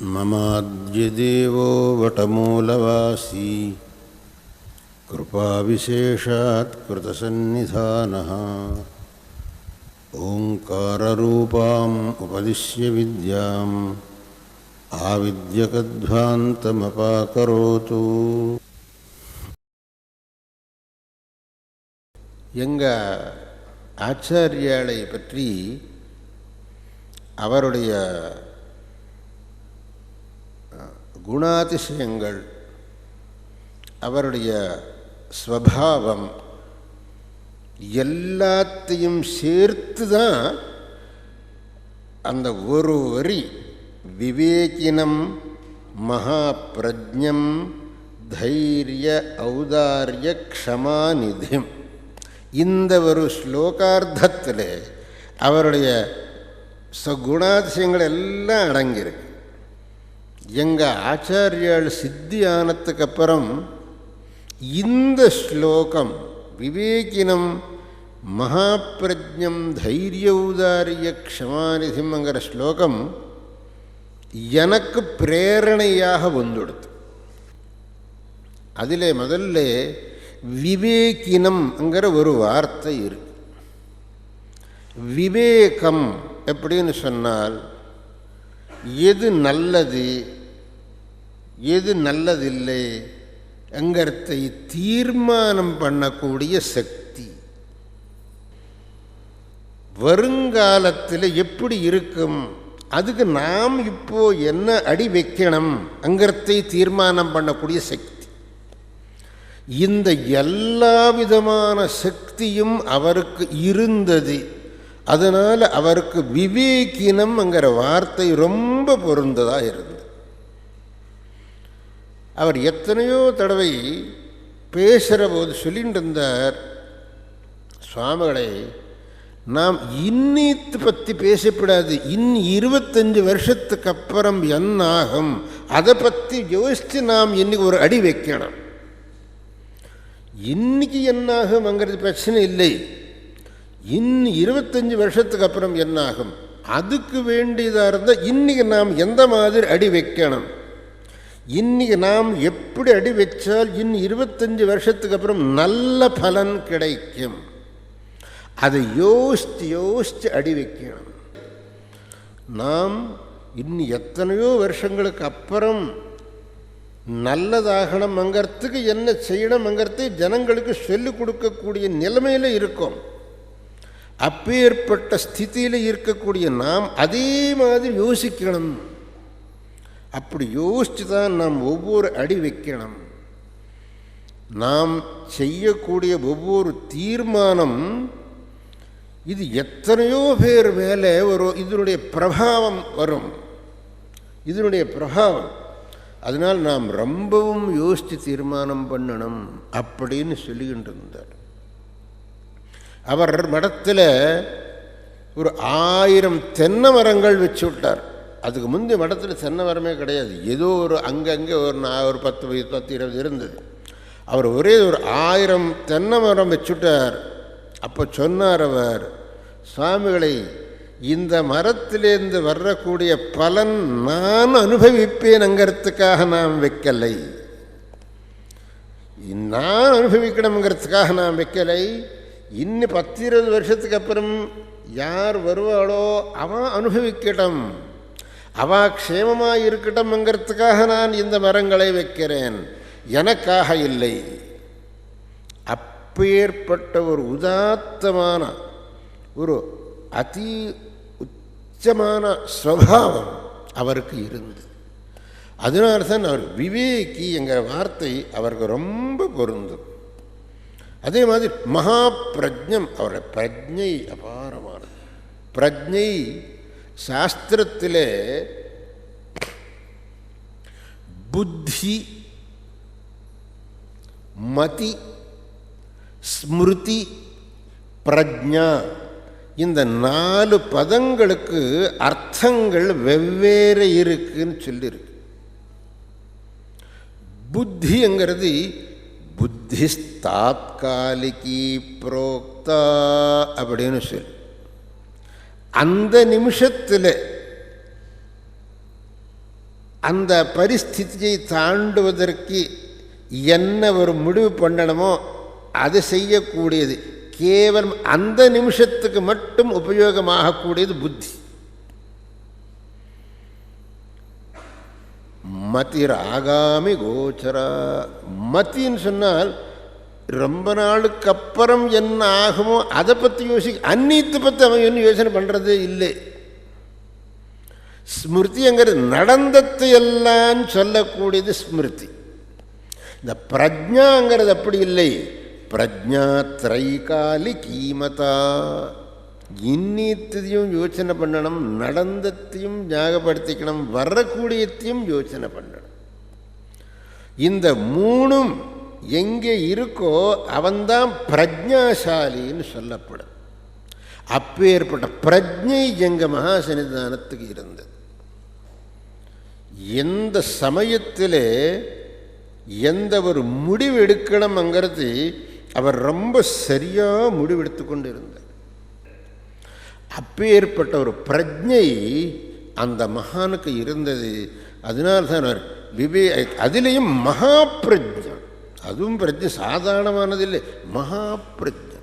மமாத்யதேவோ வடமூலவாசி கிருபாவிசேஷாத் கிருதசந்நிதானः ஓங்காரரூபாம் உபதிஷ்ய வித்யாம் ஆவித்யகத்வாந்தமபாகரோது. எங்கள் ஆச்சாரியாலை பற்றி அவருடைய குணாதிசயங்கள், அவருடைய ஸ்வபாவம் எல்லாத்தையும் சேர்த்து தான் அந்த ஒரு வரி விவேகினம் மகாபிரஜ்ஞம் தைரிய ஔதாரிய க்ஷமாநிதிம், இந்த ஒரு ஸ்லோகார்த்தத்தில் அவருடைய குணாதிசயங்கள் எல்லாம் அடங்கியிருக்கு. எங்கள் ஆச்சாரியால் சித்தி ஆனதுக்கு அப்புறம் இந்த ஸ்லோகம் விவேகினம் மகாபிரஜ்ஞம் தைரிய ஔதாரிய க்ஷமாநிதிம்ங்கிற ஸ்லோகம் எனக்கு பிரேரணையாக வந்துடுது. அதில் முதல்ல விவேகினம்ங்கிற ஒரு வார்த்தை இருக்கு. விவேகம் எப்படின்னு சொன்னால் எது நல்லது எது நல்லதில்லை என்கிறதை தீர்மானம் பண்ணக்கூடிய சக்தி. வருங்காலத்தில் எப்படி இருக்கும், அதுக்கு நாம் இப்போ என்ன அடி வைக்கணும் அங்கிறதை தீர்மானம் பண்ணக்கூடிய சக்தி. இந்த எல்லா விதமான சக்தியும் அவருக்கு இருந்தது. அதனால் அவருக்கு விவேகினம்ங்கிற வார்த்தை ரொம்ப பொருந்ததாக இருந்தது. அவர் எத்தனையோ தடவை பேசுகிற போது சொல்லிட்டு இருந்தார், சுவாமிகளை நாம் இன்னித்து பற்றி பேசப்படாது, 25 வருஷத்துக்கு அப்புறம் என்ன ஆகும் அதை பற்றி யோசித்து நாம் இன்னைக்கு ஒரு அடி வைக்கணும். இன்னைக்கு என்னாகும்ங்கிறது பிரச்சனை இல்லை, 25 வருஷத்துக்கு அப்புறம் என்னாகும் அதுக்கு வேண்டியதாக இருந்தால் இன்றைக்கி நாம் எந்த மாதிரி அடி வைக்கணும், இன்றைக்கி நாம் எப்படி அடி வச்சால் 25 வருஷத்துக்கு அப்புறம் நல்ல பலன் கிடைக்கும், அதை யோசித்து அடி வைக்கணும். நாம் இன்னும் எத்தனையோ வருஷங்களுக்கு அப்புறம் நல்லதாகணும்ங்கிறதுக்கு என்ன செய்யணும்ங்கிறதை ஜனங்களுக்கு சொல்லிக் கொடுக்கக்கூடிய நிலைமையில் இருக்கும். அப்பேற்பட்ட ஸ்திதியில் இருக்கக்கூடிய நாம் அதே மாதிரி யோசிக்கணும். அப்படி யோசித்து தான் நாம் ஒவ்வொரு அடி வைக்கணும். நாம் செய்யக்கூடிய ஒவ்வொரு தீர்மானம் இது எத்தனையோ பேர் மேலே ஒரு இதனுடைய பிரபாவம் வரும், இதனுடைய பிரபாவம். அதனால் நாம் ரொம்பவும் யோசித்து தீர்மானம் பண்ணணும் அப்படின்னு சொல்லிக்கிட்டு இருந்தார். அவர் மடத்தில் ஒரு 1000 தென்னை மரங்கள் வச்சு விட்டார். அதுக்கு முந்தைய மடத்தில் தென்னை மரமே கிடையாது, ஏதோ ஒரு அங்கங்கே ஒரு 10-20 இருந்தது. அவர் ஒரே ஒரு 1000 தென்னை மரம் வச்சுட்டார். அப்போ சொன்னார் அவர், சுவாமிகளை இந்த மரத்திலேருந்து வரக்கூடிய பலன் நான் அனுபவிப்பேன்ங்கிறதுக்காக நான் வைக்கலை, நான் அனுபவிக்கணுங்கிறதுக்காக நான் வைக்கலை, இன்னும் 10-20 வருஷத்துக்கு அப்புறம் யார் வருவாளோ அவன் அனுபவிக்கட்டும், அவள் க்ஷேமமாக இருக்கட்டும்ங்கிறதுக்காக நான் இந்த மரங்களை வைக்கிறேன், எனக்காக இல்லை. அப்பேற்பட்ட ஒரு உதாத்தமான ஒரு அதி உச்சமான ஸ்வபாவம் அவருக்கு இருந்தது. அதனால்தான் அவர் விவேகி என்கிற வார்த்தை அவருக்கு ரொம்ப பொருந்தும். அதே மாதிரி மகா பிரஜ்ஞம், அவருடைய பிரஜ்ஞை அபாரமானது. பிரஜ்ஞை சாஸ்திரத்திலே புத்தி, மதி, ஸ்மிருதி, பிரஜ்ஞா இந்த 4 பதங்களுக்கு அர்த்தங்கள் வெவ்வேறு இருக்குன்னு சொல்லியிருக்கு. புத்திங்கிறது புத்திஸ்தாத்காலிகி புரோக்தா அப்படின்னு சொல்லி அந்த நிமிஷத்தில் அந்த பரிஸ்திதியை தாண்டுவதற்கு என்ன ஒரு முடிவு பண்ணணுமோ அது செய்யக்கூடியது. கேவலம் அந்த நிமிஷத்துக்கு மட்டும் உபயோகமாகக்கூடியது புத்தி. மதிர் ஆகாமி கோச்சரா. மத்தின்னு சொன்னால் ரொம்ப நாளுக்கு அப்புறம் என்ன ஆகுமோ அதை பற்றி அந்நியத்தை பற்றி அவன் என்ன யோசனை பண்ணுறதே இல்லை. ஸ்மிருதிங்கிறது நடந்தத்தை எல்லாம் சொல்லக்கூடியது ஸ்மிருதி. இந்த பிரஜாங்கிறது அப்படி இல்லை. பிரஜா திரைகாலி கீமதா. இன்னியத்தையும் யோசனை பண்ணணும், நடந்தத்தையும் ஞாபகப்படுத்திக்கணும், வரக்கூடியத்தையும் யோசனை பண்ணணும். இந்த மூணும் எங்கே இருக்கோ அவன்தான் பிரஜாசாலின்னு சொல்லப்படும். அப்பேற்பட்ட பிரஜை எங்க மகா சன்னிதானத்துக்கு இருந்தது. எந்த சமயத்தில் எந்த ஒரு முடிவு எடுக்கணும்ங்கிறது அவர் ரொம்ப சரியாக முடிவெடுத்து கொண்டு இருந்தார். அப்பேற்பட்ட ஒரு பிரஜை அந்த மகானுக்கு இருந்தது. அதனால்தான் அவர் அதிலையும் மகா பிரஜை. அதுவும் பிரஜை சாதாரணமானதில்லை, மகா பிரஜை.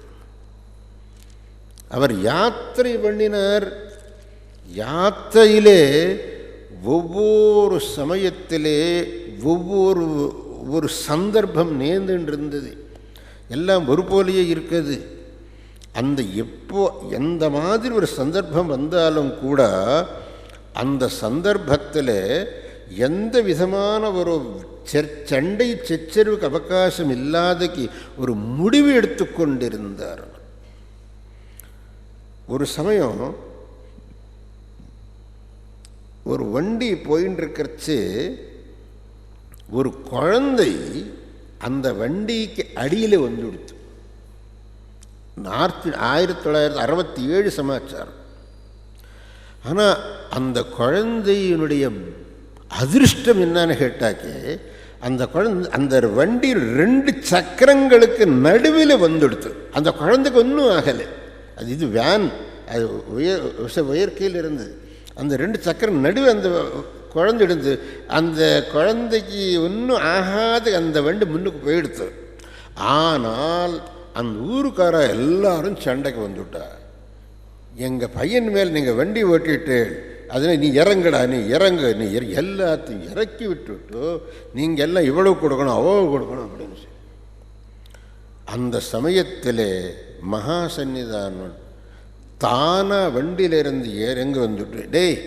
அவர் யாத்திரை பண்ணினார். யாத்திரையிலே ஒவ்வொரு சமயத்திலே ஒவ்வொரு சந்தர்ப்பம் நேர்ந்துருந்தது. எல்லாம் ஒரு போலேயே இருக்குது. அந்த எப்போ எந்த மாதிரி ஒரு சந்தர்ப்பம் வந்தாலும் கூட அந்த சந்தர்ப்பத்தில் எந்த விதமான ஒரு சண்டை சச்சரவுக்கு அவகாசம் இல்லாதக்கு ஒரு முடிவு எடுத்துக்கொண்டிருந்தார். ஒரு சமயம் ஒரு வண்டி போயின்னு இருக்கிறச்சு ஒரு குழந்தை அந்த வண்டிக்கு அடியில் வந்துடுத்து. 1967 சமாச்சாரம். ஆனால் அந்த குழந்தையினுடைய அதிர்ஷ்டம் என்னன்னு கேட்டாக்கே, அந்த குழந்தை அந்த வண்டி 2 சக்கரங்களுக்கு நடுவில் வந்துடுத்து. அந்த குழந்தைக்கு ஒன்றும் ஆகலை. இது வேன், அது உயர்கையில் இருந்தது. அந்த 2 சக்கரம் நடுவே அந்த குழந்தை இருந்து, அந்த குழந்தைக்கு ஒன்றும் ஆகாது. அந்த வண்டி முன்னுக்கு போயிடுத்து. ஆனால் அந்த ஊருக்கார எல்லாரும் சண்டைக்கு வந்துவிட்டா. எங்கள் பையன் மேல் நீங்கள் வண்டி ஓட்டிட்டு அதில் நீ இறங்கடா, நீ இறங்கு, நீ எல்லாத்தையும் இறக்கி விட்டுவிட்டு நீங்கள் எல்லாம் இவ்வளவு கொடுக்கணும் அவ்வளவு கொடுக்கணும் அப்படின்னு சொல்லி அந்த சமயத்தில் மகா சந்நிதானம் தானாக வண்டியிலிருந்து இறங்கி வந்துட்டு, டேய்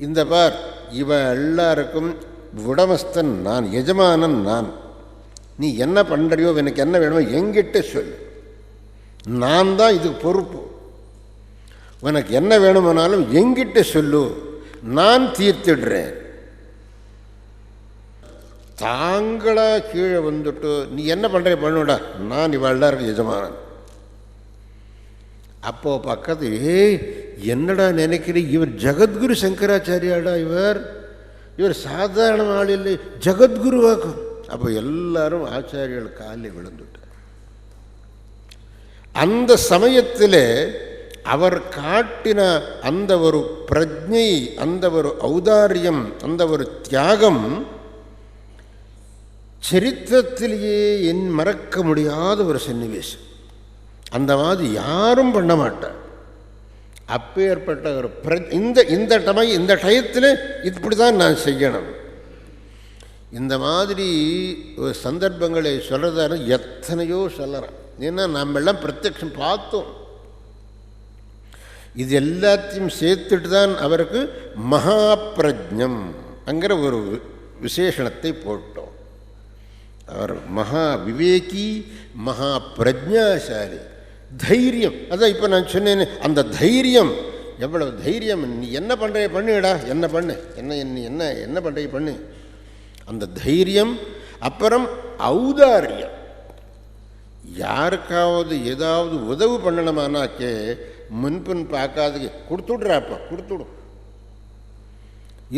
இந்த பார், இவன் எல்லாருக்கும் உடமஸ்தன் நான், எஜமானன் நான். நீ என்ன பண்ணுறியோ, எனக்கு என்ன வேணுமோ என்கிட்ட சொல்லு, நான் தான் இதுக்கு பொறுப்பு. உனக்கு என்ன வேணுமானாலும் என்கிட்ட சொல்லு, நான் தீர்த்திடுறேன். தாங்களா கீழே வந்துட்டு நீ என்ன பண்ணுற பண்ணுடா, நான் இவள் எல்லாருக்கும் எஜமானன். அப்போ பக்கத்து, ஏய் என்னடா நினைக்கிறீ, இவர் ஜகத்குரு சங்கராச்சாரியாடா, இவர் சாதாரண ஆள் இல்லை, ஜகத்குருவாக்கும். அப்போ எல்லாரும் ஆச்சாரியர்கள் காலில் விழுந்துட்டார். அந்த சமயத்தில் அவர் காட்டின அந்த ஒரு பிரஜை, அந்த ஒரு ஔதாரியம், அந்த ஒரு தியாகம் சரித்திரத்திலேயே மறக்க முடியாத ஒரு சன்னிவேசம். அந்த மாதிரி யாரும் பண்ண மாட்டார். அப்பேற்பட்ட ஒரு இந்த டயத்தில் இப்படி தான் நான் செய்யணும். இந்த மாதிரி ஒரு சந்தர்ப்பங்களை சொல்கிறதாரு எத்தனையோ சொல்லலாம். ஏன்னா நம்ம எல்லாம் பிரத்யக்ஷம் பார்த்தோம். இது எல்லாத்தையும் சேர்த்துட்டு தான் அவருக்கு மகா பிரஜம் அங்கிற ஒரு விசேஷணத்தை போட்டோம். அவர் மகா விவேகி, மகா பிரஜாசாலி, தைரியம். அதான் இப்போ நான் சொன்னேன்னு, அந்த தைரியம், எவ்வளவு தைரியம். நீ என்ன பண்ணுற பண்ணுடா, என்ன பண்ணு, என்ன பண்ணுற பண்ணு, அந்த தைரியம். அப்புறம் ஔதாரியம். யாருக்காவது ஏதாவது உதவு பண்ணணுமானாக்கே முன்பின் பார்க்காதுக்கு கொடுத்துடுறாப்பா, கொடுத்துடும்.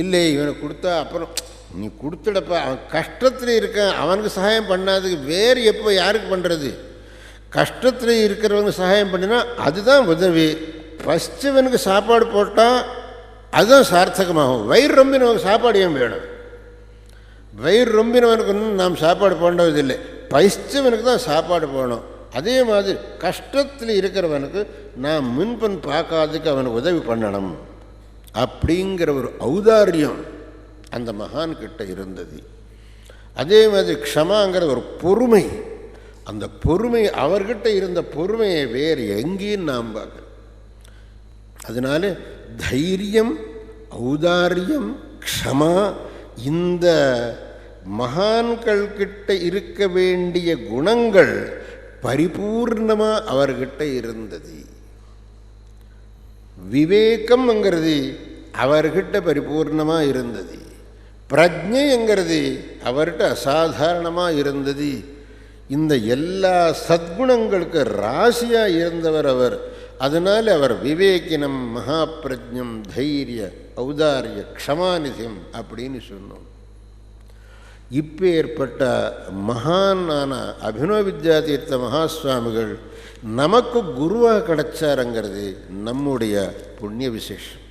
இல்லை இவனை கொடுத்தா அப்புறம் நீ கொடுத்துடப்பா, அவன் கஷ்டத்தில் இருக்கான், அவனுக்கு சகாயம் பண்ணாதுக்கு வேறு எப்போ யாருக்கு பண்ணுறது? கஷ்டத்தில் இருக்கிறவங்க சகாயம் பண்ணினா அதுதான் உதவி. ஃபஸ்ட்டு இவனுக்கு சாப்பாடு போட்டால் அதுதான் சார்த்தகமாகும். வயிறு ரொம்பினவனுக்கு சாப்பாடு ஏன் வேணும்? வயிறு ரொம்பினவனுக்கு இன்னும் நாம் சாப்பாடு போண்டதில்லை, பைச்சவனுக்கு தான் சாப்பாடு போகணும். அதே மாதிரி கஷ்டத்தில் இருக்கிறவனுக்கு நான் முன்பன் பார்க்காததுக்கு அவனுக்கு உதவி பண்ணணும் அப்படிங்கிற ஒரு ஔதாரியம் அந்த மகான்கிட்ட இருந்தது. அதே மாதிரி க்ஷமாங்கிற ஒரு பொறுமை, அந்த பொறுமை அவர்கிட்ட இருந்த பொறுமையை வேறு எங்கேயும் நாம் பார்க்க. அதனால தைரியம், ஔதாரியம், க்ஷமா, இந்த மகான்கள்கிட்ட இருக்க வேண்டிய குணங்கள் பரிபூர்ணமாக அவர்கிட்ட இருந்தது. விவேகம்ங்கிறது அவர்கிட்ட பரிபூர்ணமாக இருந்தது. பிரஜைங்கிறது அவர்கிட்ட அசாதாரணமாக இருந்தது. இந்த எல்லா சத்குணங்களுக்கு ராசியாக இருந்தவர் அவர். அதனால் அவர் விவேகினம், மகாபிரஜம், தைரிய, ஔதாரிய, க்ஷமாநிதியம் அப்படின்னு சொன்னோம். இப்போ ஏற்பட்ட மகானான அபினவ வித்யாதீர்த்த மகாஸ்வாமிகள் நமக்கு குருவாக கிடைச்சாருங்கிறது நம்முடைய புண்ணிய விசேஷம்.